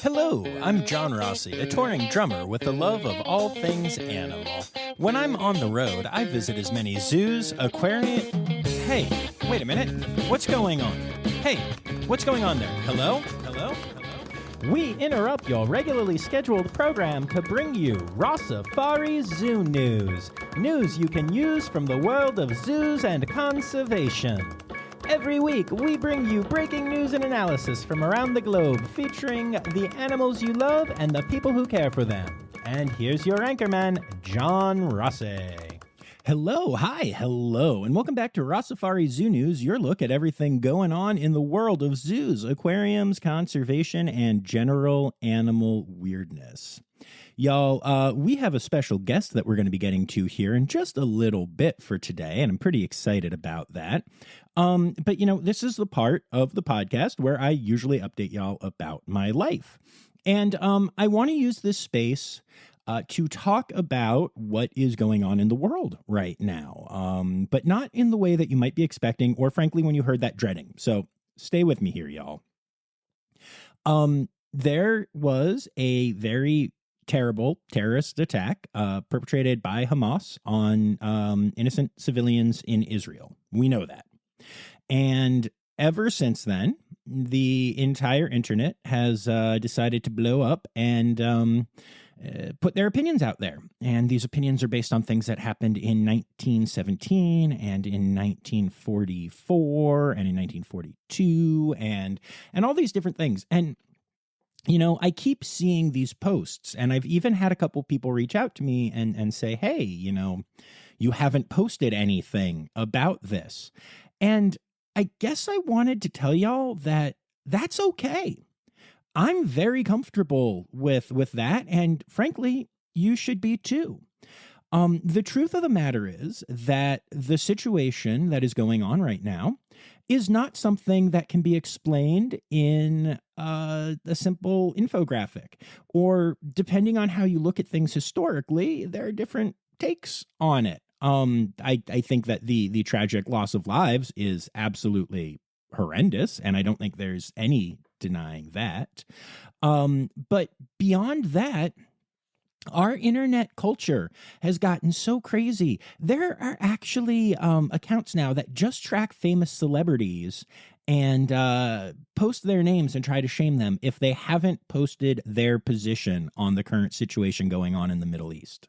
Hello, I'm John Rossi, a touring drummer with a love of all things animal. When I'm on the road, I visit as many zoos, aquariums. Hey, wait a minute. What's going on? Hey, what's going on there? Hello? Hello? Hello? We interrupt your regularly scheduled program to bring you Rossifari Zoo news. News you can use from the world of zoos and conservation. Every week, we bring you breaking news and analysis from around the globe, featuring the animals you love and the people who care for them. And here's your anchorman, John Rossi. Hello, and welcome back to Rossifari Zoo News, your look at everything going on in the world of zoos, aquariums, conservation, and general animal weirdness. Y'all, we have a special guest that we're going to be getting to here in just a little bit for today, and I'm pretty excited about that. But, this is the part of the podcast where I usually update y'all about my life. And I want to use this space to talk about what is going on in the world right now, but not in the way that you might be expecting, or frankly, when you heard that dreading. So stay with me here, y'all. There was a very terrible terrorist attack perpetrated by Hamas on innocent civilians in Israel. We know that. And ever since then, the entire internet has decided to blow up and put their opinions out there. And these opinions are based on things that happened in 1917 and in 1944 and in 1942 and all these different things. And I keep seeing these posts, and I've even had a couple people reach out to me and say, hey, you haven't posted anything about this. And I guess I wanted to tell y'all that that's okay. I'm very comfortable with that, and frankly, you should be too. The truth of the matter is that the situation that is going on right now is not something that can be explained in a simple infographic, or depending on how you look at things historically, there are different takes on it. I think that the tragic loss of lives is absolutely horrendous, and I don't think there's any denying that. But beyond that, our internet culture has gotten so crazy. There are actually accounts now that just track famous celebrities and post their names and try to shame them if they haven't posted their position on the current situation going on in the Middle East.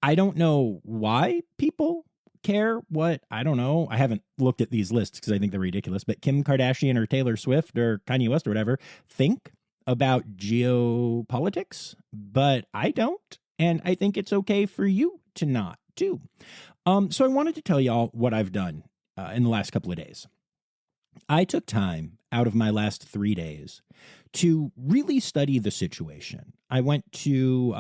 I don't know why people care I don't know. I haven't looked at these lists because I think they're ridiculous, but Kim Kardashian or Taylor Swift or Kanye West or whatever think about geopolitics, but I don't. And I think it's okay for you to not too. So I wanted to tell y'all what I've done in the last couple of days. I took time out of my last 3 days to really study the situation. I went to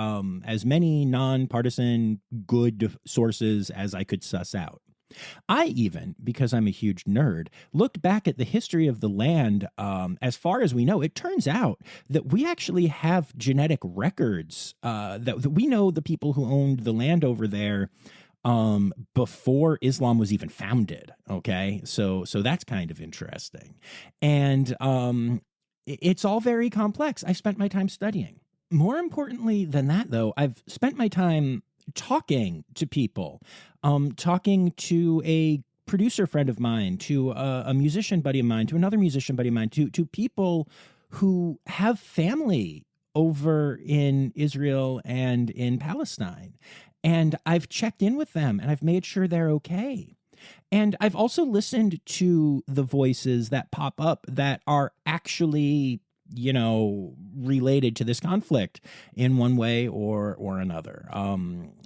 as many nonpartisan good sources as I could suss out. I even, because I'm a huge nerd, looked back at the history of the land. As far as we know, it turns out that we actually have genetic records that we know the people who owned the land over there before Islam was even founded. Okay. So that's kind of interesting. And it's all very complex. I spent my time studying. More importantly than that, though, I've spent my time talking to people, talking to a producer friend of mine, to a musician buddy of mine, to another musician buddy of mine, to people who have family over in Israel and in Palestine. And I've checked in with them and I've made sure they're okay. And I've also listened to the voices that pop up that are actually, related to this conflict in one way or another.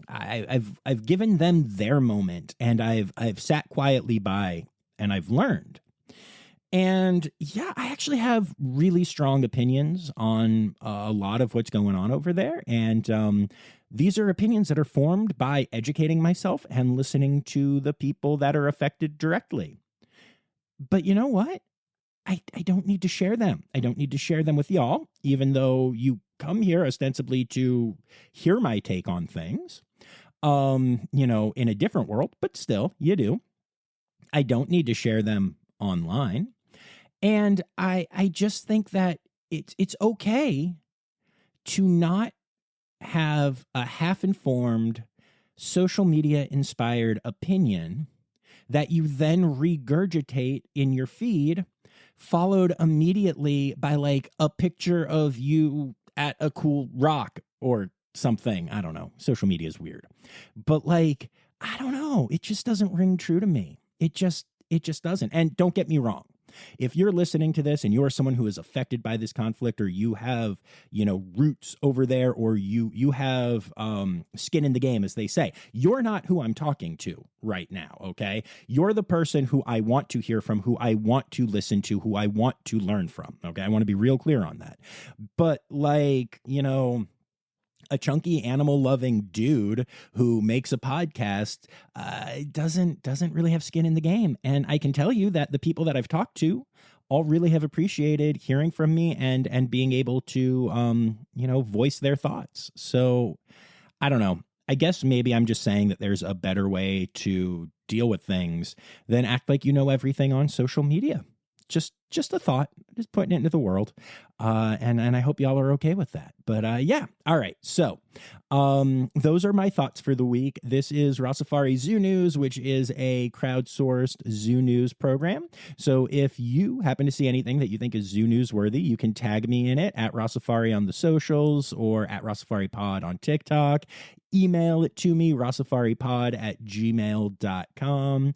I've given them their moment, and I've sat quietly by and I've learned. And yeah, I actually have really strong opinions on a lot of what's going on over there. And these are opinions that are formed by educating myself and listening to the people that are affected directly. But you know what? I don't need to share them. I don't need to share them with y'all, even though you come here ostensibly to hear my take on things, in a different world, but still, you do. I don't need to share them online. And I just think that it's okay to not have a half-informed, social media inspired opinion that you then regurgitate in your feed, followed immediately by like a picture of you at a cool rock or something. I don't know. Social media is weird. But like, I don't know. It just doesn't ring true to me. It just doesn't. And don't get me wrong. If you're listening to this and you're someone who is affected by this conflict, or you have, roots over there, or you have skin in the game, as they say, you're not who I'm talking to right now. Okay. You're the person who I want to hear from, who I want to listen to, who I want to learn from. Okay. I want to be real clear on that. But like, a chunky animal loving dude who makes a podcast doesn't really have skin in the game. And I can tell you that the people that I've talked to all really have appreciated hearing from me and being able to, voice their thoughts. So I don't know. I guess maybe I'm just saying that there's a better way to deal with things than act like you know everything on social media. Just a thought, just putting it into the world. And I hope y'all are okay with that. But yeah. All right. So those are my thoughts for the week. This is Rossifari Zoo News, which is a crowdsourced zoo news program. So if you happen to see anything that you think is zoo news worthy, you can tag me in it at Rossifari on the socials or at Rossifari Pod on TikTok. Email it to me, rossifaripod@gmail.com.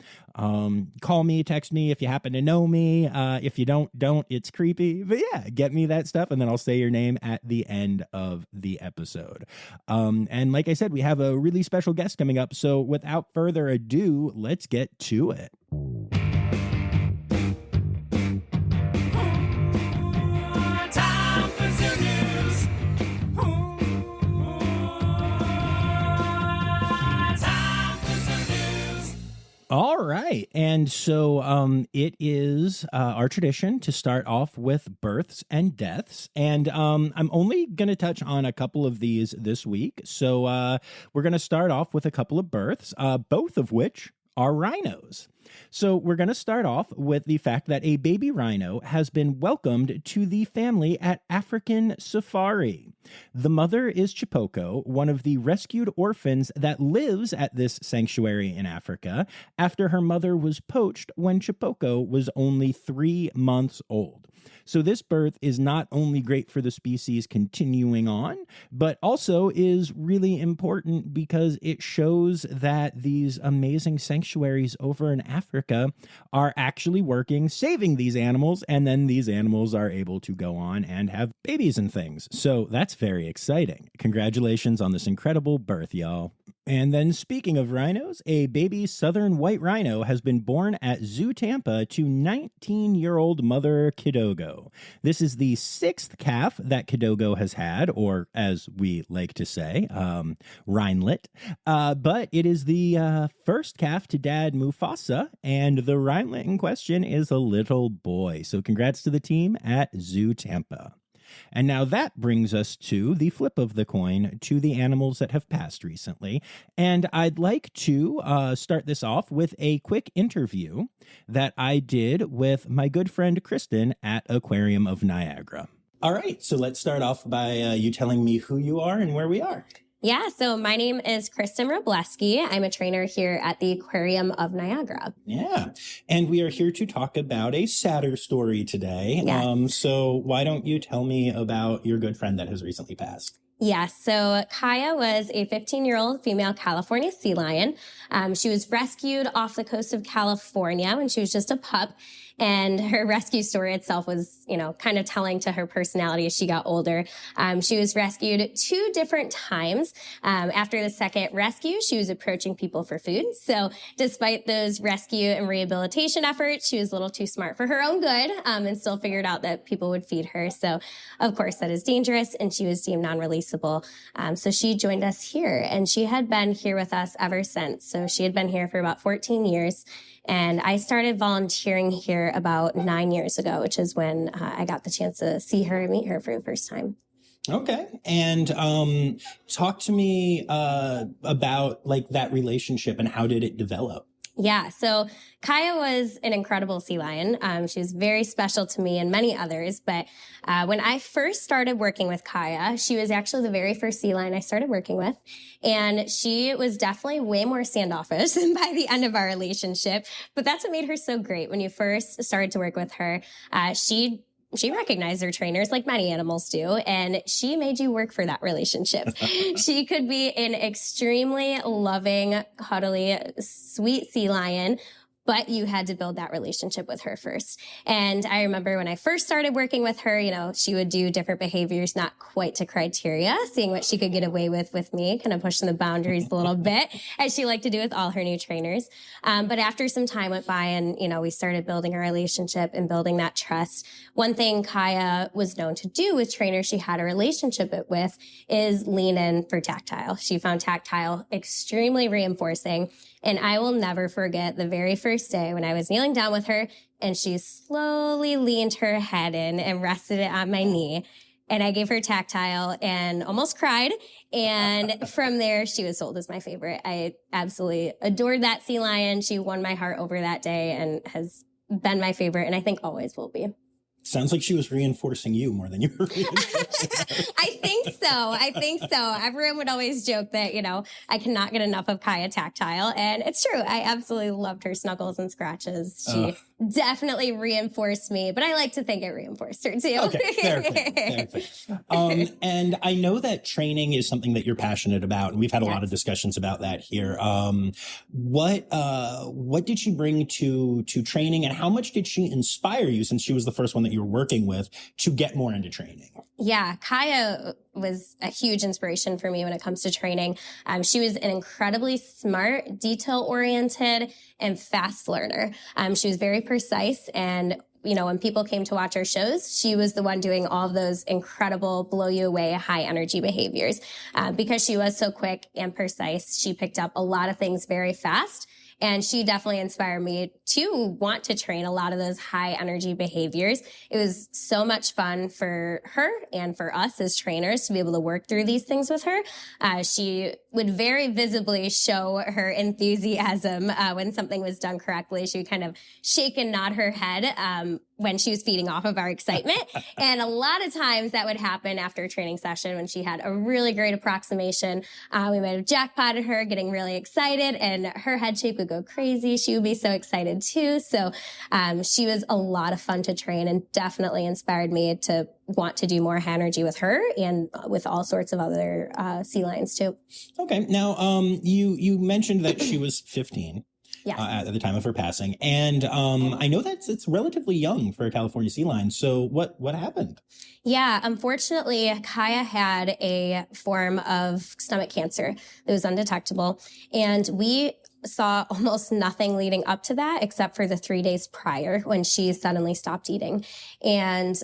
Call me, text me if you happen to know me. If you don't, it's creepy. But yeah, get me that stuff, and then I'll say your name at the end of the episode. And like I said, we have a really special guest coming up. So without further ado, let's get to it. All right. And so it is our tradition to start off with births and deaths. And I'm only going to touch on a couple of these this week. So we're going to start off with a couple of births, both of which are rhinos. So we're going to start off with the fact that a baby rhino has been welcomed to the family at African Safari. The mother is Chipoko, one of the rescued orphans that lives at this sanctuary in Africa after her mother was poached when Chipoko was only 3 months old. So this birth is not only great for the species continuing on, but also is really important because it shows that these amazing sanctuaries over in Africa are actually working, saving these animals, and then these animals are able to go on and have babies and things. So that's very exciting. Congratulations on this incredible birth, y'all. And then speaking of rhinos, a baby southern white rhino has been born at Zoo Tampa to 19-year-old mother Kidogo. This is the 6th calf that Kidogo has had, or as we like to say, rhinelet. But it is the first calf to dad Mufasa, and the rhinelet in question is a little boy. So congrats to the team at Zoo Tampa. And now that brings us to the flip of the coin to the animals that have passed recently. And I'd like to start this off with a quick interview that I did with my good friend Krystin at Aquarium of Niagara. All right, so let's start off by you telling me who you are and where we are. Yeah, so my name is Krystin Wroblewski. I'm a trainer here at the Aquarium of Niagara. Yeah, and we are here to talk about a sadder story today. Yes. So why don't you tell me about your good friend that has recently passed? Yes, so Kiah was a 15-year-old female California sea lion. She was rescued off the coast of California when she was just a pup. And her rescue story itself was, kind of telling to her personality as she got older. She was rescued 2 different times. After the second rescue, she was approaching people for food. So despite those rescue and rehabilitation efforts, she was a little too smart for her own good, and still figured out that people would feed her. So of course that is dangerous, and she was deemed non-releasable. So she joined us here, and she had been here with us ever since. So she had been here for about 14 years. And I started volunteering here about 9 years ago, which is when I got the chance to see her and meet her for the first time. Okay. And talk to me about like that relationship and how did it develop? Yeah, so Kiah was an incredible sea lion. She was very special to me and many others. But when I first started working with Kiah, she was actually the very first sea lion I started working with. And she was definitely way more standoffish than by the end of our relationship. But that's what made her so great. When you first started to work with her, she recognized her trainers like many animals do, and she made you work for that relationship. She could be an extremely loving, cuddly, sweet sea lion, but you had to build that relationship with her first. And I remember when I first started working with her, you know, she would do different behaviors, not quite to criteria, seeing what she could get away with me, kind of pushing the boundaries a little bit, as she liked to do with all her new trainers. But after some time went by and, you know, we started building a relationship and building that trust, one thing Kiah was known to do with trainers she had a relationship with is lean in for tactile. She found tactile extremely reinforcing. And I will never forget the very first day when I was kneeling down with her and she slowly leaned her head in and rested it on my knee. And I gave her tactile and almost cried. And from there, she was sold as my favorite. I absolutely adored that sea lion. She won my heart over that day and has been my favorite, and I think always will be. Sounds like she was reinforcing you more than you were reinforcing. I think so. Everyone would always joke that, you know, I cannot get enough of Kiah tactile. And it's true. I absolutely loved her snuggles and scratches. She definitely reinforced me, but I like to think it reinforced her too. Okay, fair. And I know that training is something that you're passionate about, and we've had a lot of discussions about that here. What did she bring to training, and how much did she inspire you, since she was the first one that you were working with, to get more into training? Yeah, Kiah was a huge inspiration for me when it comes to training. She was an incredibly smart, detail-oriented, and fast learner. She was very precise, and you know, when people came to watch our shows, she was the one doing all of those incredible, blow you away, high energy behaviors. Because she was so quick and precise, she picked up a lot of things very fast. And she definitely inspired me to want to train a lot of those high energy behaviors. It was so much fun for her and for us as trainers to be able to work through these things with her. She would very visibly show her enthusiasm when something was done correctly. She would kind of shake and nod her head when she was feeding off of our excitement. And a lot of times that would happen after a training session when she had a really great approximation. We might have jackpotted her, getting really excited, and her head shake would go crazy. She would be so excited too. So she was a lot of fun to train and definitely inspired me to want to do more high energy with her and with all sorts of other sea lions too. Okay. Now, you mentioned that she was 15. Yes. At the time of her passing. And I know it's relatively young for a California sea lion. So what happened? Yeah, unfortunately, Kiah had a form of stomach cancer that was undetectable. And we saw almost nothing leading up to that except for the 3 days prior when she suddenly stopped eating. And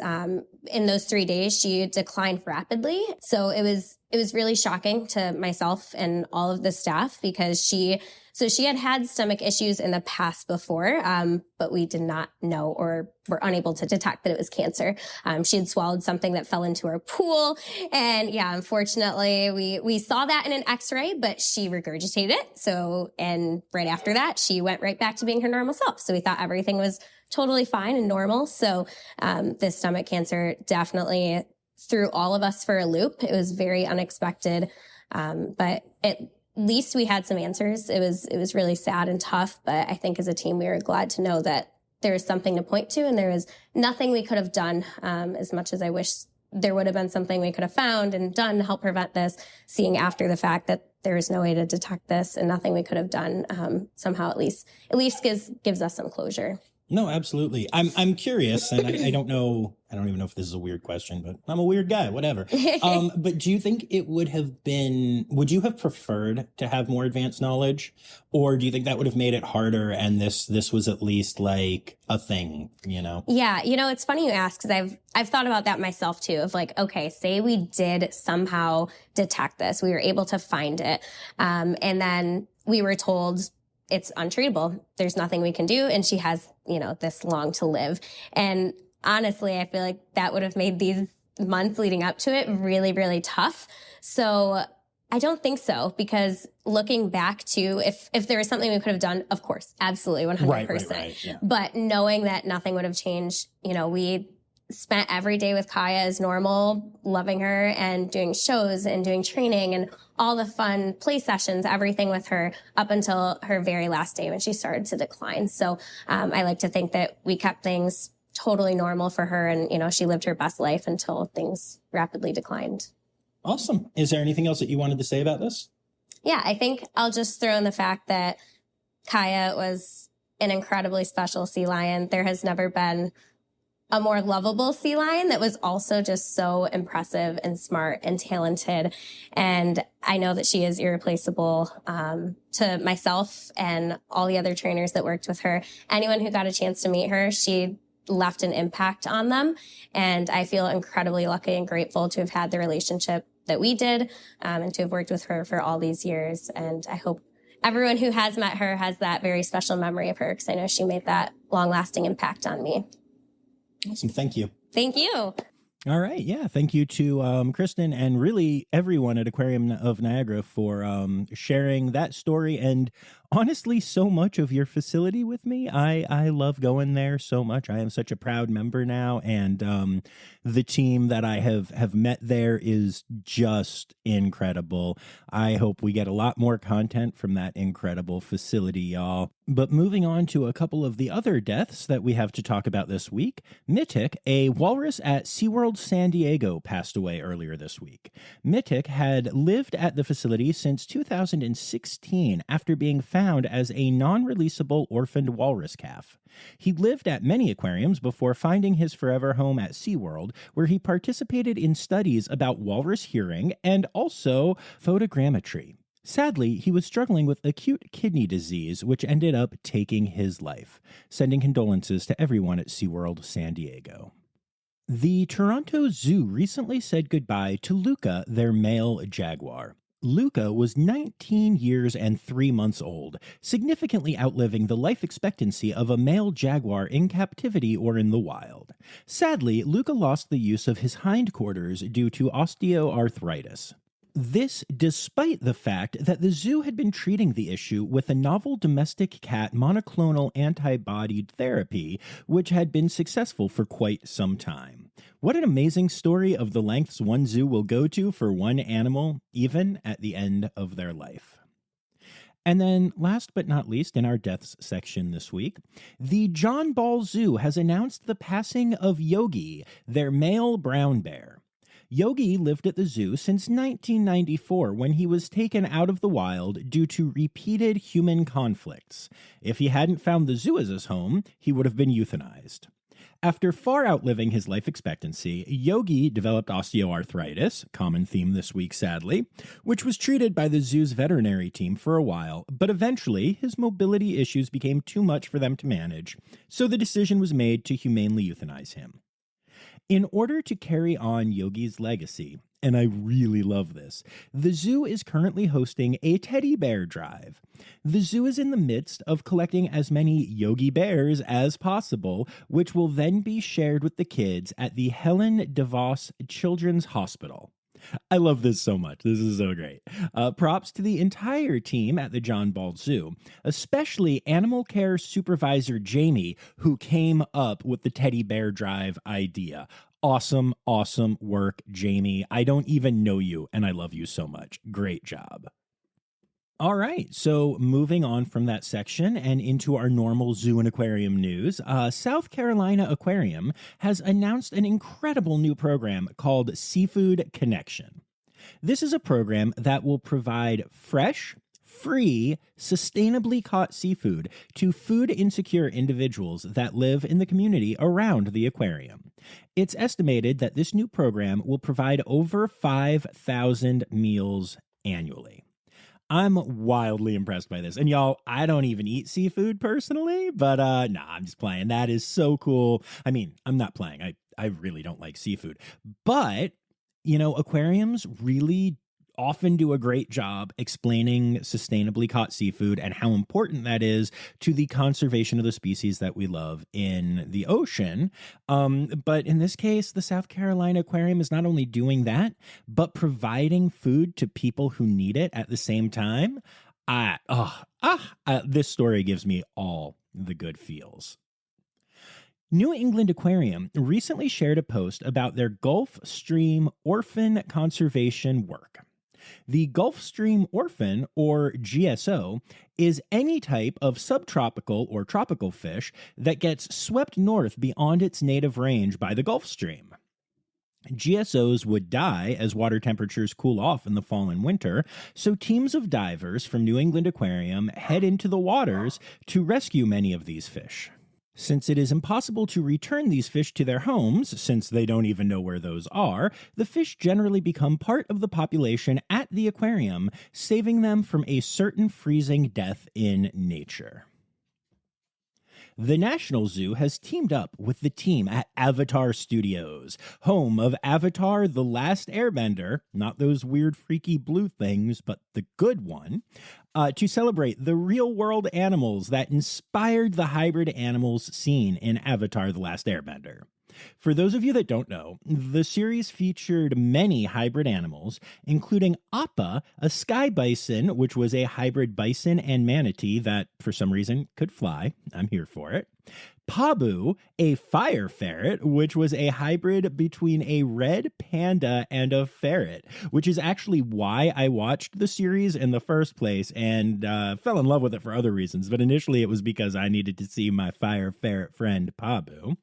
in those 3 days, she declined rapidly. So it was really shocking to myself and all of the staff because she had stomach issues in the past before, but we did not know or were unable to detect that it was cancer. She had swallowed something that fell into her pool. And yeah, unfortunately, we saw that in an x-ray, but she regurgitated it. So, and right after that, she went right back to being her normal self. So we thought everything was totally fine and normal. So this stomach cancer definitely threw all of us for a loop. It was very unexpected, but at least we had some answers. It was really sad and tough, but I think as a team, we were glad to know that there was something to point to and there was nothing we could have done, as much as I wish there would have been something we could have found and done to help prevent this, seeing after the fact that there is no way to detect this and nothing we could have done, somehow at least gives us some closure. No, absolutely. I'm curious, and I don't know. I don't even know if this is a weird question, but I'm a weird guy, whatever. But do you think it would you have preferred to have more advanced knowledge, or do you think that would have made it harder and this was at least like a thing, you know? Yeah. You know, it's funny you ask because I've thought about that myself too, of like, okay, say we did somehow detect this. We were able to find it. And then we were told it's untreatable. There's nothing we can do. And she has, you know, this long to live. And honestly, I feel like that would have made these months leading up to it really, really tough. So I don't think so, because looking back to if there was something we could have done, of course, absolutely 100%. Right, yeah. But knowing that nothing would have changed, we spent every day with Kiah as normal, loving her and doing shows and doing training and all the fun play sessions, everything with her up until her very last day when she started to decline. So I like to think that we kept things totally normal for her, and, she lived her best life until things rapidly declined. Awesome. Is there anything else that you wanted to say about this? Yeah, I think I'll just throw in the fact that Kiah was an incredibly special sea lion. There has never been a more lovable sea lion that was also just so impressive and smart and talented. And I know that she is irreplaceable to myself and all the other trainers that worked with her. Anyone who got a chance to meet her, she left an impact on them. And I feel incredibly lucky and grateful to have had the relationship that we did and to have worked with her for all these years. And I hope everyone who has met her has that very special memory of her, because I know she made that long-lasting impact on me. Awesome. Thank you. Thank you. All right. Yeah. Thank you to Krystin and really everyone at Aquarium of Niagara for sharing that story and honestly so much of your facility with me. I love going there so much. I am such a proud member now, and the team that I have met there is just incredible. I hope we get a lot more content from that incredible facility, y'all. But moving on to a couple of the other deaths that we have to talk about this week, Mythic, a walrus at SeaWorld San Diego, passed away earlier this week. Mythic had lived at the facility since 2016 after being found as a non-releasable orphaned walrus calf. He lived at many aquariums before finding his forever home at SeaWorld, where he participated in studies about walrus hearing and also photogrammetry. Sadly, he was struggling with acute kidney disease, which ended up taking his life. Sending condolences to everyone at SeaWorld San Diego. The Toronto Zoo recently said goodbye to Luca, their male jaguar. Luca was 19 years and 3 months old, significantly outliving the life expectancy of a male jaguar in captivity or in the wild. Sadly, Luca lost the use of his hindquarters due to osteoarthritis. This despite the fact that the zoo had been treating the issue with a novel domestic cat monoclonal antibody therapy, which had been successful for quite some time. What an amazing story of the lengths one zoo will go to for one animal, even at the end of their life. And then, last but not least, in our deaths section this week, the John Ball Zoo has announced the passing of Yogi, their male brown bear. Yogi lived at the zoo since 1994 when he was taken out of the wild due to repeated human conflicts. If he hadn't found the zoo as his home, he would have been euthanized. After far outliving his life expectancy, Yogi developed osteoarthritis, common theme this week sadly, which was treated by the zoo's veterinary team for a while, but eventually his mobility issues became too much for them to manage, so the decision was made to humanely euthanize him. In order to carry on Yogi's legacy, and I really love this, the zoo is currently hosting a teddy bear drive. The zoo is in the midst of collecting as many Yogi bears as possible, which will then be shared with the kids at the Helen DeVos Children's Hospital. I love this so much. This is so great. Props to the entire team at the John Ball Zoo, especially animal care supervisor Jamie, who came up with the teddy bear drive idea. Awesome, awesome work, Jamie. I don't even know you, and I love you so much. Great job. All right, so moving on from that section and into our normal zoo and aquarium news, South Carolina Aquarium has announced an incredible new program called Seafood Connection. This is a program that will provide fresh, free, sustainably caught seafood to food insecure individuals that live in the community around the aquarium. It's estimated that this new program will provide over 5,000 meals annually. I'm wildly impressed by this. And y'all, I don't even eat seafood personally, but I'm just playing. That is so cool. I mean, I'm not playing. I really don't like seafood. But, aquariums really often do a great job explaining sustainably caught seafood and how important that is to the conservation of the species that we love in the ocean. But in this case, the South Carolina Aquarium is not only doing that, but providing food to people who need it at the same time. This story gives me all the good feels. New England Aquarium recently shared a post about their Gulf Stream Orphan conservation work. The Gulf Stream Orphan, or GSO, is any type of subtropical or tropical fish that gets swept north beyond its native range by the Gulf Stream. GSOs would die as water temperatures cool off in the fall and winter, so teams of divers from New England Aquarium head into the waters to rescue many of these fish. Since it is impossible to return these fish to their homes, since they don't even know where those are, the fish generally become part of the population at the aquarium, saving them from a certain freezing death in nature. The National Zoo has teamed up with the team at Avatar Studios, home of Avatar: The Last Airbender, not those weird freaky blue things, but the good one, to celebrate the real-world animals that inspired the hybrid animals seen in Avatar: The Last Airbender. For those of you that don't know, the series featured many hybrid animals, including Appa, a sky bison, which was a hybrid bison and manatee that, for some reason, could fly. I'm here for it. Pabu, a fire ferret, which was a hybrid between a red panda and a ferret, which is actually why I watched the series in the first place and fell in love with it for other reasons. But initially it was because I needed to see my fire ferret friend Pabu.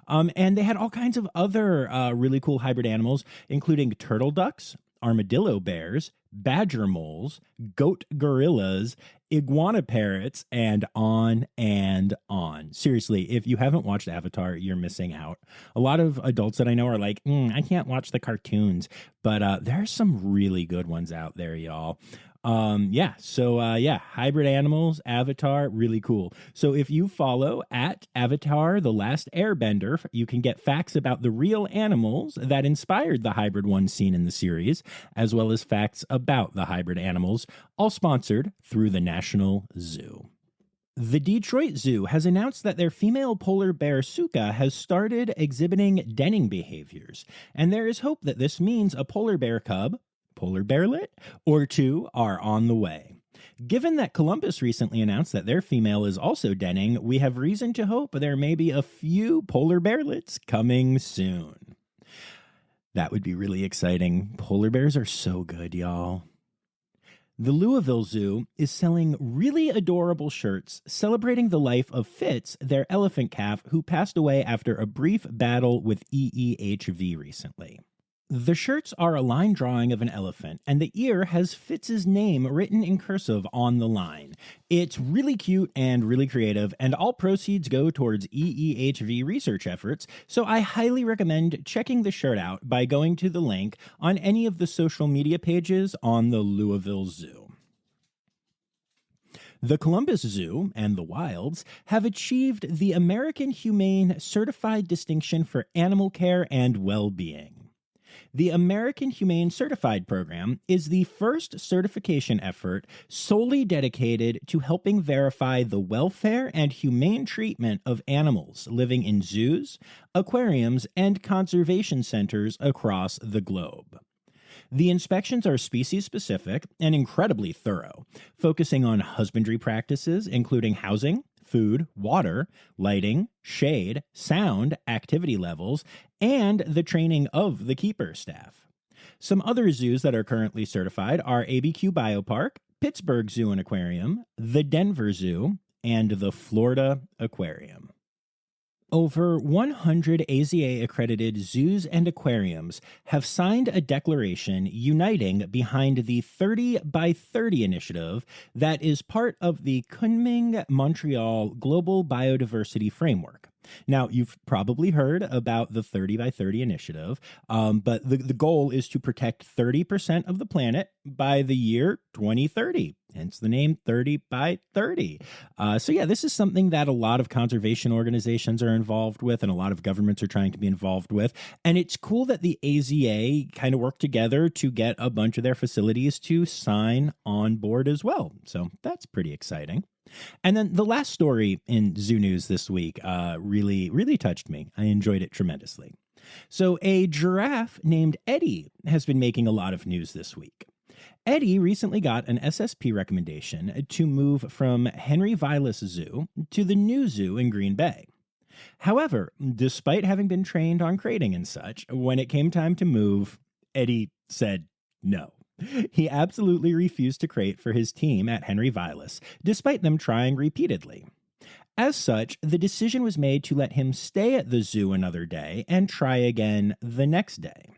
And they had all kinds of other really cool hybrid animals, including turtle ducks, armadillo bears, badger moles, goat gorillas, iguana parrots, and on and on. Seriously, if you haven't watched Avatar, you're missing out. A lot of adults that I know are like, I can't watch the cartoons, but there are some really good ones out there, y'all. Hybrid animals, Avatar, really cool. So if you follow at Avatar: The Last Airbender, you can get facts about the real animals that inspired the hybrid ones seen in the series, as well as facts about the hybrid animals, all sponsored through the National Zoo. The Detroit Zoo has announced that their female polar bear Suka has started exhibiting denning behaviors, and there is hope that this means a polar bear cub, polar bearlet, or two are on the way. Given that Columbus recently announced that their female is also denning, we have reason to hope there may be a few polar bearlets coming soon. That would be really exciting. Polar bears are so good, y'all. The Louisville Zoo is selling really adorable shirts celebrating the life of Fitz, their elephant calf, who passed away after a brief battle with EEHV recently. The shirts are a line drawing of an elephant, and the ear has Fitz's name written in cursive on the line. It's really cute and really creative, and all proceeds go towards EEHV research efforts, so I highly recommend checking the shirt out by going to the link on any of the social media pages on the Louisville Zoo. The Columbus Zoo and the Wilds have achieved the American Humane Certified Distinction for Animal Care and Well-Being. The American Humane Certified Program is the first certification effort solely dedicated to helping verify the welfare and humane treatment of animals living in zoos, aquariums, and conservation centers across the globe. The inspections are species-specific and incredibly thorough, focusing on husbandry practices, including housing, food, water, lighting, shade, sound, activity levels, and the training of the keeper staff. Some other zoos that are currently certified are ABQ Biopark, Pittsburgh Zoo and Aquarium, the Denver Zoo, and the Florida Aquarium. Over 100 AZA-accredited zoos and aquariums have signed a declaration uniting behind the 30 by 30 initiative that is part of the Kunming Montreal Global Biodiversity Framework, Now, you've probably heard about the 30 by 30 initiative, but the goal is to protect 30% of the planet by the year 2030, hence the name 30 by 30. So yeah, this is something that a lot of conservation organizations are involved with and a lot of governments are trying to be involved with. And it's cool that the AZA kind of worked together to get a bunch of their facilities to sign on board as well. So that's pretty exciting. And then the last story in Zoo News this week really touched me. I enjoyed it tremendously. So a giraffe named Eddie has been making a lot of news this week. Eddie recently got an SSP recommendation to move from Henry Vilas Zoo to the new zoo in Green Bay. However, despite having been trained on crating and such, when it came time to move, Eddie said no. He absolutely refused to crate for his team at Henry Vilas, despite them trying repeatedly. As such, the decision was made to let him stay at the zoo another day and try again the next day.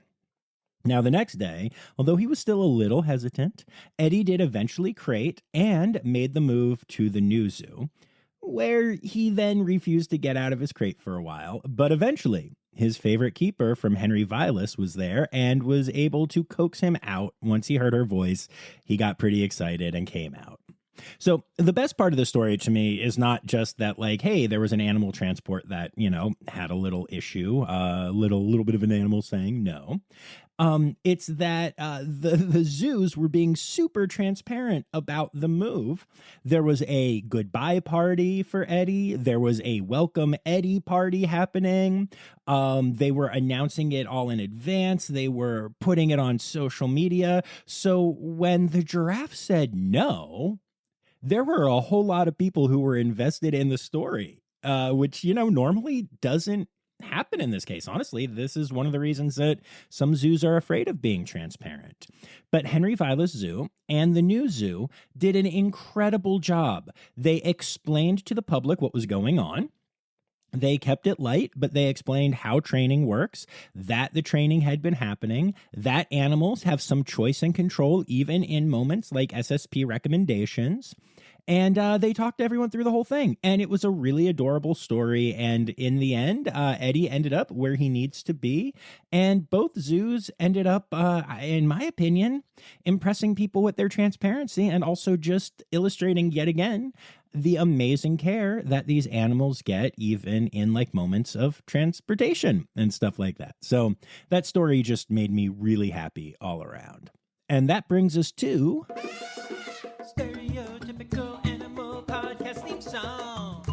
Now, the next day, although he was still a little hesitant, Eddie did eventually crate and made the move to the new zoo, where he then refused to get out of his crate for a while, but eventually his favorite keeper from Henry Vilas was there and was able to coax him out. Once he heard her voice, he got pretty excited and came out. So the best part of the story to me is not just that, like, hey, there was an animal transport that, had a little issue, a little bit of an animal saying no. It's that the zoos were being super transparent about the move. There was a goodbye party for Eddie. There was a welcome Eddie party happening. They were announcing it all in advance. They were putting it on social media. So when the giraffe said no, there were a whole lot of people who were invested in the story, which, normally doesn't happen in this case. Honestly, this is one of the reasons that some zoos are afraid of being transparent. But Henry Vilas Zoo and the new zoo did an incredible job. They explained to the public what was going on. They kept it light, but they explained how training works, that the training had been happening, that animals have some choice and control even in moments like SSP recommendations. And they talked everyone through the whole thing. And it was a really adorable story. And in the end, Eddie ended up where he needs to be. And both zoos ended up, in my opinion, impressing people with their transparency and also just illustrating yet again the amazing care that these animals get, even in like moments of transportation and stuff like that. So that story just made me really happy all around. And that brings us to Stereotypical Animal Podcast theme song.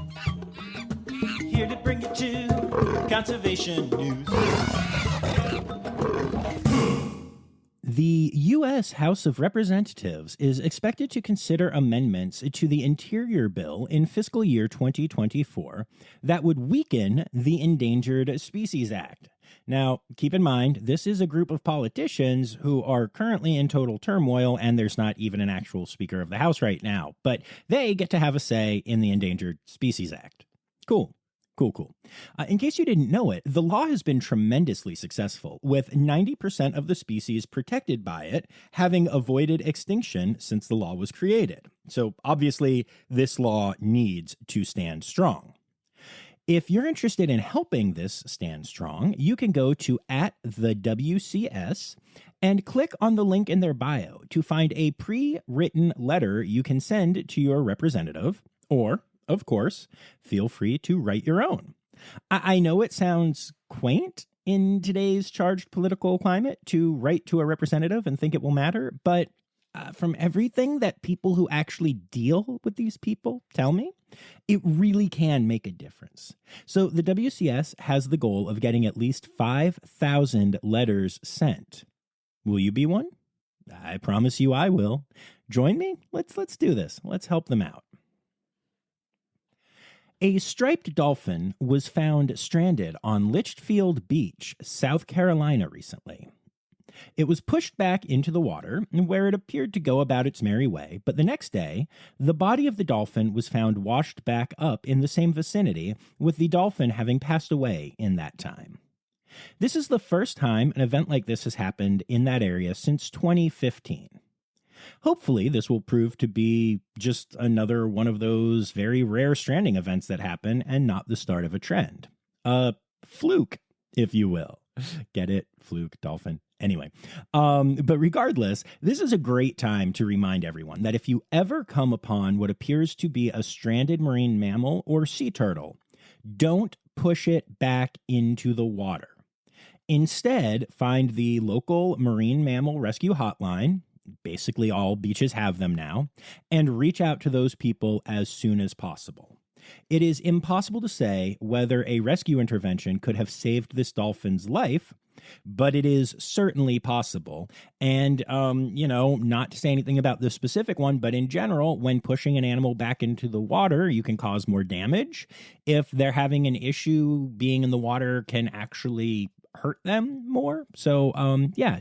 Here to bring you to conservation news. The U.S. House of Representatives is expected to consider amendments to the Interior Bill in fiscal year 2024 that would weaken the Endangered Species Act. Now, keep in mind, this is a group of politicians who are currently in total turmoil, and there's not even an actual Speaker of the House right now, but they get to have a say in the Endangered Species Act. Cool. In case you didn't know it, the law has been tremendously successful, with 90% of the species protected by it having avoided extinction since the law was created. So obviously, this law needs to stand strong. If you're interested in helping this stand strong, you can go to @the-WCS and click on the link in their bio to find a pre-written letter you can send to your representative, or of course, feel free to write your own. I know it sounds quaint in today's charged political climate to write to a representative and think it will matter, but from everything that people who actually deal with these people tell me, it really can make a difference. So the WCS has the goal of getting at least 5,000 letters sent. Will you be one? I promise you I will. Join me? Let's do this. Let's help them out. A striped dolphin was found stranded on Litchfield Beach, South Carolina recently. It was pushed back into the water, where it appeared to go about its merry way, but the next day, the body of the dolphin was found washed back up in the same vicinity, with the dolphin having passed away in that time. This is the first time an event like this has happened in that area since 2015. Hopefully, this will prove to be just another one of those very rare stranding events that happen and not the start of a trend. A fluke, if you will. Get it? Fluke, dolphin. Anyway, but regardless, this is a great time to remind everyone that if you ever come upon what appears to be a stranded marine mammal or sea turtle, don't push it back into the water. Instead, find the local marine mammal rescue hotline. Basically, all beaches have them now, and reach out to those people as soon as possible. It is impossible to say whether a rescue intervention could have saved this dolphin's life, but it is certainly possible. And, not to say anything about this specific one, but in general, when pushing an animal back into the water, you can cause more damage. If they're having an issue, being in the water can actually hurt them more. So,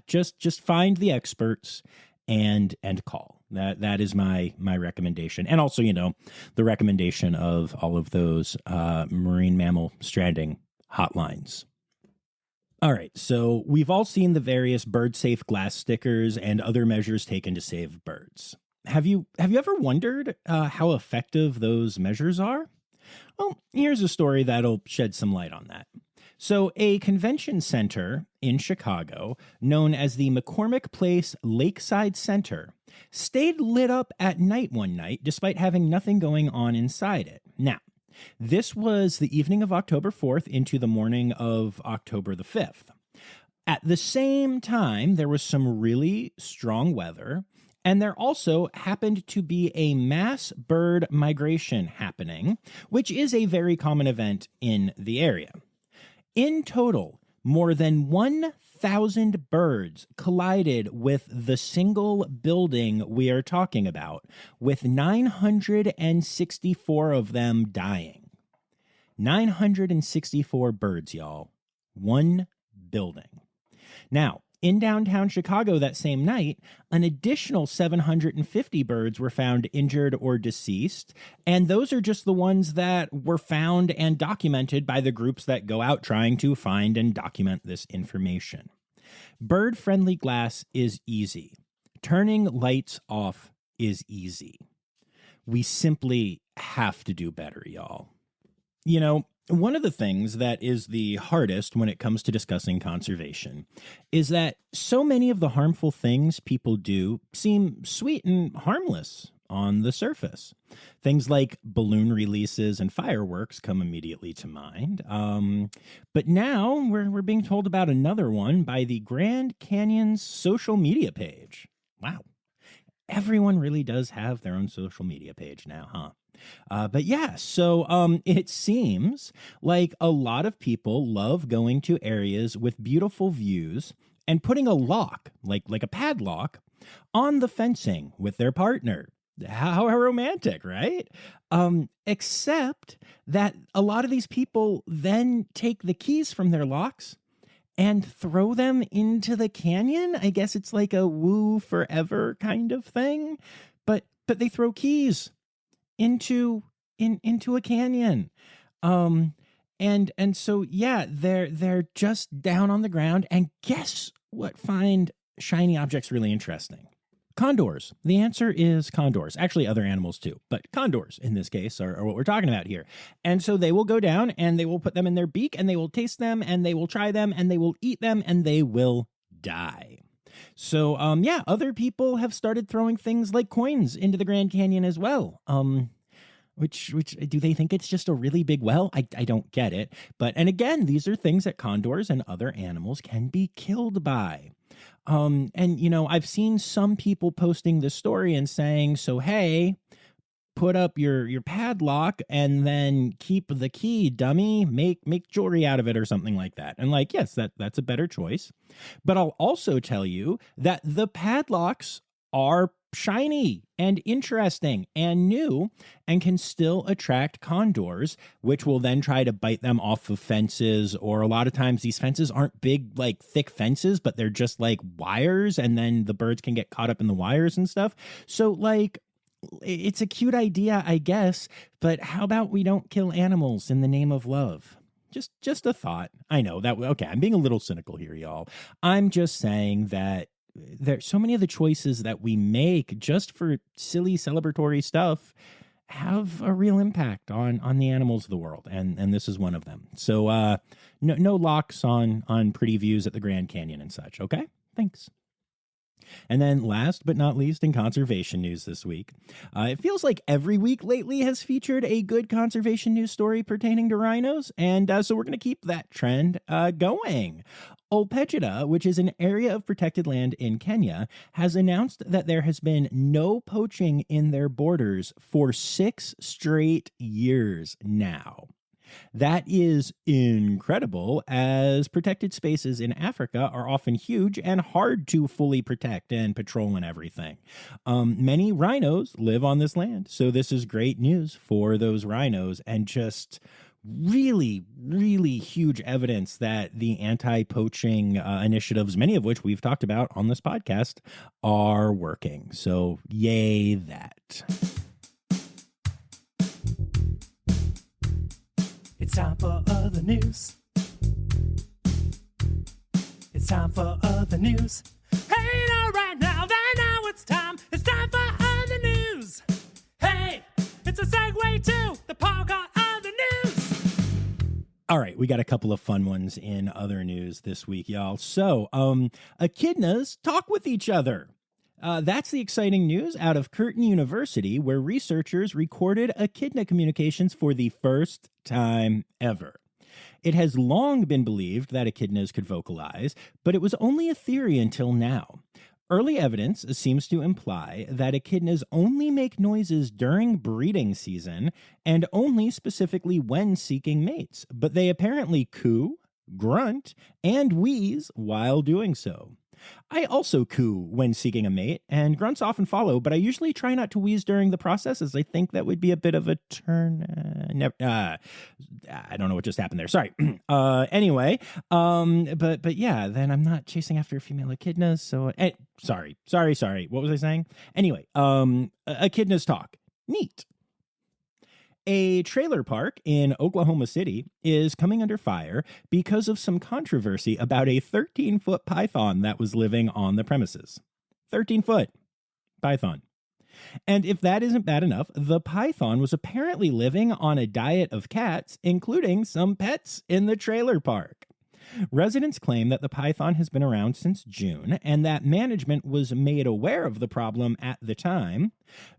just find the experts and call. That is my recommendation. And also, the recommendation of all of those marine mammal stranding hotlines. All right, so we've all seen the various bird-safe glass stickers and other measures taken to save birds. Have you ever wondered how effective those measures are? Well, here's a story that'll shed some light on that. So a convention center in Chicago, known as the McCormick Place Lakeside Center, stayed lit up at night one night despite having nothing going on inside it. Now, this was the evening of October 4th into the morning of October the 5th. At the same time, there was some really strong weather, and there also happened to be a mass bird migration happening, which is a very common event in the area. In total, more than 1,000 birds collided with the single building we are talking about, with 964 of them dying. 964 birds, y'all. One building. Now, in downtown Chicago that same night, an additional 750 birds were found injured or deceased, and those are just the ones that were found and documented by the groups that go out trying to find and document this information. Bird-friendly glass is easy. Turning lights off is easy. We simply have to do better, y'all. One of the things that is the hardest when it comes to discussing conservation is that so many of the harmful things people do seem sweet and harmless on the surface. Things like balloon releases and fireworks come immediately to mind. But now we're being told about another one by the Grand Canyon's social media page. Wow. Everyone really does have their own social media page now, huh? So it seems like a lot of people love going to areas with beautiful views and putting a lock, like a padlock, on the fencing with their partner. How romantic, right? Except that a lot of these people then take the keys from their locks and throw them into the canyon. I guess it's like a woo forever kind of thing, but they throw keys into a canyon. So they're just down on the ground, and guess what find shiny objects really interesting? Condors. The answer is condors. Actually, other animals too, but condors in this case are what we're talking about here. And so they will go down and they will put them in their beak and they will taste them and they will try them and they will eat them and they will die. So, other people have started throwing things like coins into the Grand Canyon as well. Which do they think it's just a really big well? I don't get it. And again, these are things that condors and other animals can be killed by. I've seen some people posting this story and saying, so, hey, put up your padlock and then keep the key, dummy, make jewelry out of it or something like that. And yes, that's a better choice. But I'll also tell you that the padlocks are shiny and interesting and new and can still attract condors, which will then try to bite them off of fences. Or a lot of times these fences aren't big, thick fences, but they're just wires. And then the birds can get caught up in the wires and stuff. So it's a cute idea, I guess, but how about we don't kill animals in the name of love? Just a thought. I know that. Okay, I'm being a little cynical here, y'all. I'm just saying that so many of the choices that we make just for silly celebratory stuff have a real impact on the animals of the world, and this is one of them. So no locks on pretty views at the Grand Canyon and such. Okay, thanks. And then last but not least, in conservation news this week, it feels like every week lately has featured a good conservation news story pertaining to rhinos, and so we're going to keep that trend going. Olpechida, which is an area of protected land in Kenya, has announced that there has been no poaching in their borders for 6 straight years now. That is incredible, as protected spaces in Africa are often huge and hard to fully protect and patrol and everything. Many rhinos live on this land, so this is great news for those rhinos, and just really, really huge evidence that the anti-poaching initiatives, many of which we've talked about on this podcast, are working. So yay that. It's time for other news. It's time for other news. Hey, now, right now, it's time. It's time for other news. Hey, it's a segue to the part called other news. All right, we got a couple of fun ones in other news this week, y'all. So, echidnas talk with each other. That's the exciting news out of Curtin University, where researchers recorded echidna communications for the first time ever. It has long been believed that echidnas could vocalize, but it was only a theory until now. Early evidence seems to imply that echidnas only make noises during breeding season and only specifically when seeking mates, but they apparently coo, grunt, and wheeze while doing so. I also coo when seeking a mate, and grunts often follow, but I usually try not to wheeze during the process, as I think that would be a bit of a turn. I don't know what just happened there. Sorry. Anyway, but yeah, then I'm not chasing after female echidnas. So, sorry. What was I saying? Anyway, echidnas talk. Neat. A trailer park in Oklahoma City is coming under fire because of some controversy about a 13-foot python that was living on the premises. 13-foot python. And if that isn't bad enough, the python was apparently living on a diet of cats, including some pets in the trailer park. Residents claim that the python has been around since June and that management was made aware of the problem at the time.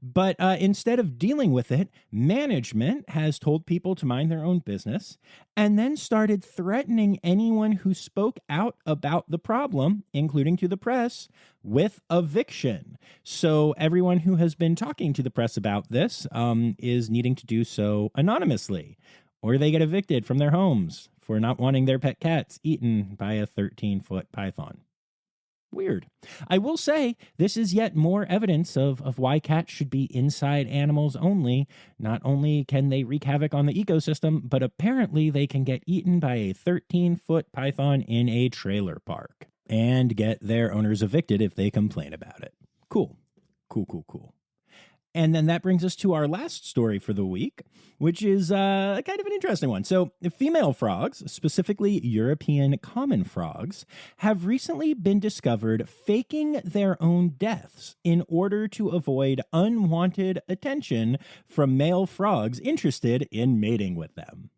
But instead of dealing with it, management has told people to mind their own business and then started threatening anyone who spoke out about the problem, including to the press, with eviction. So everyone who has been talking to the press about this is needing to do so anonymously, or they get evicted from their homes for not wanting their pet cats eaten by a 13-foot python. Weird. I will say this is yet more evidence of why cats should be inside animals only. Not only can they wreak havoc on the ecosystem, but apparently they can get eaten by a 13-foot python in a trailer park and get their owners evicted if they complain about it. Cool. And then that brings us to our last story for the week, which is kind of an interesting one. So female frogs, specifically European common frogs, have recently been discovered faking their own deaths in order to avoid unwanted attention from male frogs interested in mating with them.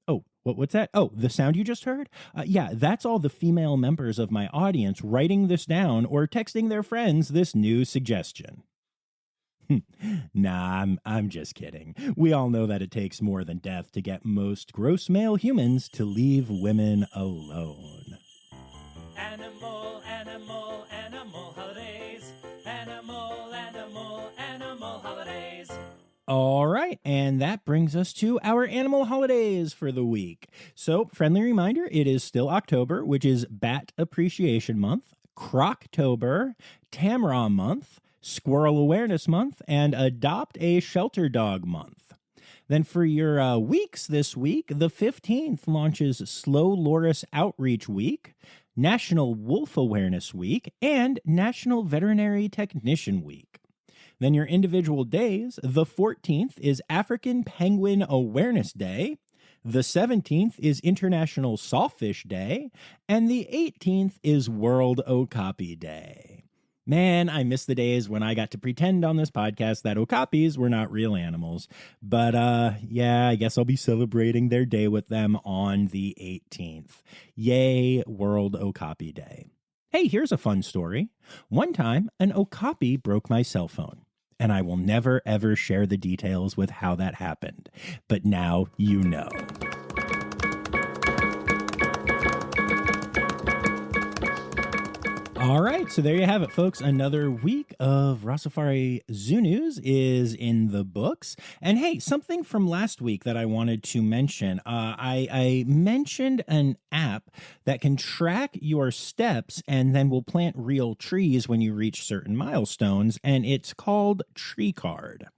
Oh, what's that? Oh, the sound you just heard? Yeah, that's all the female members of my audience writing this down or texting their friends this new suggestion. Nah, I'm just kidding. We all know that it takes more than death to get most gross male humans to leave women alone. Animal holidays. Animal holidays. All right, and that brings us to our animal holidays for the week. So, friendly reminder, it is still October, which is Bat Appreciation Month, Croctober, Tamra Month, Squirrel Awareness Month, and Adopt a Shelter Dog Month. Then for your weeks this week, the 15th launches Slow Loris Outreach Week, National Wolf Awareness Week, and National Veterinary Technician Week. Then your individual days, the 14th is African Penguin Awareness Day, The 17th is International Sawfish Day, and the 18th is World Okapi Day. Man, I miss the days when I got to pretend on this podcast that okapis were not real animals. But yeah, I guess I'll be celebrating their day with them on the 18th. Yay, World Okapi Day. Hey, here's a fun story. One time, an okapi broke my cell phone, and I will never ever share the details with how that happened. But now you know. All right, so there you have it, folks. Another week of Rossifari Zoo news is in the books. And hey, something from last week that I wanted to mention. I mentioned an app that can track your steps and then will plant real trees when you reach certain milestones, and it's called Tree Card.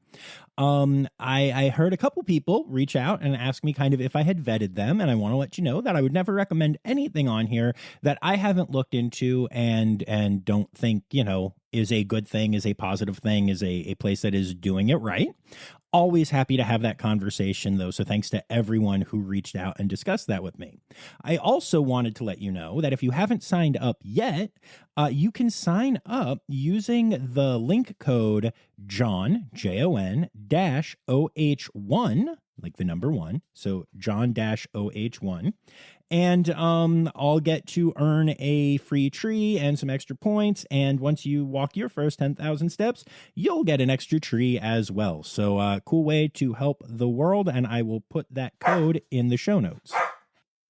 I heard a couple people reach out and ask me kind of if I had vetted them, and I want to let you know that I would never recommend anything on here that I haven't looked into and don't think, is a good thing, is a positive thing, is a place that is doing it right. Always happy to have that conversation, though, so thanks to everyone who reached out and discussed that with me. I also wanted to let you know that if you haven't signed up yet, you can sign up using the link code JOHN, Jon, -OH1, like the number 1, so John-OH1, and I'll get to earn a free tree and some extra points, and once you walk your first 10,000 steps, you'll get an extra tree as well. So cool way to help the world, and I will put that code in the show notes.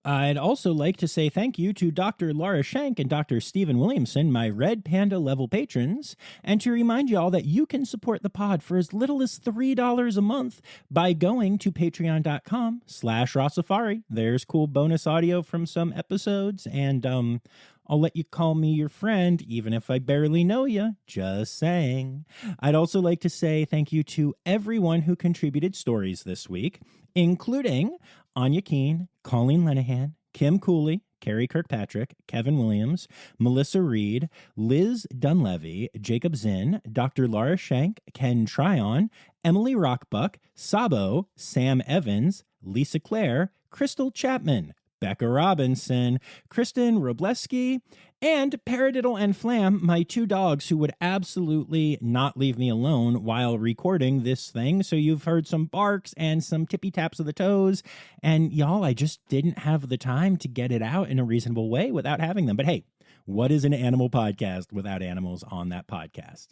I'd also like to say thank you to Dr. Laura Schenk and Dr. Stephen Williamson, my Red Panda level patrons, and to remind y'all that you can support the pod for as little as $3 a month by going to patreon.com/Rossifari. There's cool bonus audio from some episodes, and I'll let you call me your friend, even if I barely know you. Just saying. I'd also like to say thank you to everyone who contributed stories this week, including Anya Keene, Colleen Lenahan, Kim Cooley, Carrie Kirkpatrick, Kevin Williams, Melissa Reed, Liz Dunlevy, Jacob Zinn, Dr. Laura Schenk, Ken Tryon, Emily Rockbuck, Sabo, Sam Evans, Lisa Clare, Crystal Chapman, Becca Robinson, Krystin, Wroblewski, and Paradiddle and Flam, my 2 dogs who would absolutely not leave me alone while recording this thing. So you've heard some barks and some tippy taps of the toes. And y'all, I just didn't have the time to get it out in a reasonable way without having them. But hey, what is an animal podcast without animals on that podcast?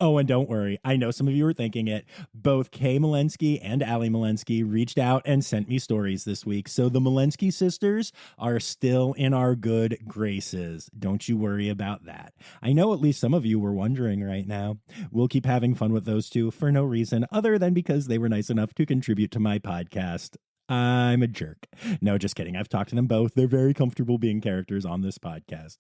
Oh, and don't worry. I know some of you are thinking it. Both Kay Malensky and Allie Malensky reached out and sent me stories this week. So the Malensky sisters are still in our good graces. Don't you worry about that. I know at least some of you were wondering right now. We'll keep having fun with those two for no reason other than because they were nice enough to contribute to my podcast. I'm a jerk. No, just kidding. I've talked to them both. They're very comfortable being characters on this podcast.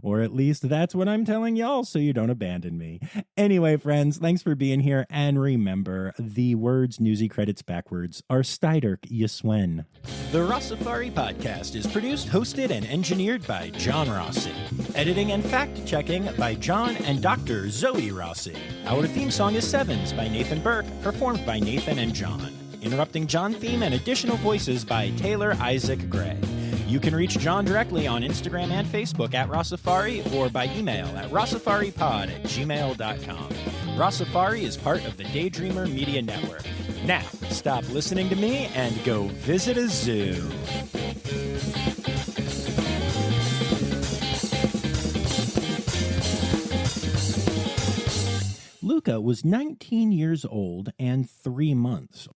Or at least that's what I'm telling y'all, so you don't abandon me. Anyway, friends, thanks for being here. And remember, the words newsy credits backwards are Steiderk Yiswen. The Rossifari podcast is produced, hosted, and engineered by John Rossi. Editing and fact-checking by John and Dr. Zoe Rossi. Our theme song is Sevens by Nathan Burke, performed by Nathan and John. Interrupting John theme and additional voices by Taylor Isaac Gray. You can reach John directly on Instagram and Facebook at Rossifari or by email at rossifaripod@gmail.com. Rossifari is part of the Daydreamer Media Network. Now, stop listening to me and go visit a zoo. Luca was 19 years old and 3 months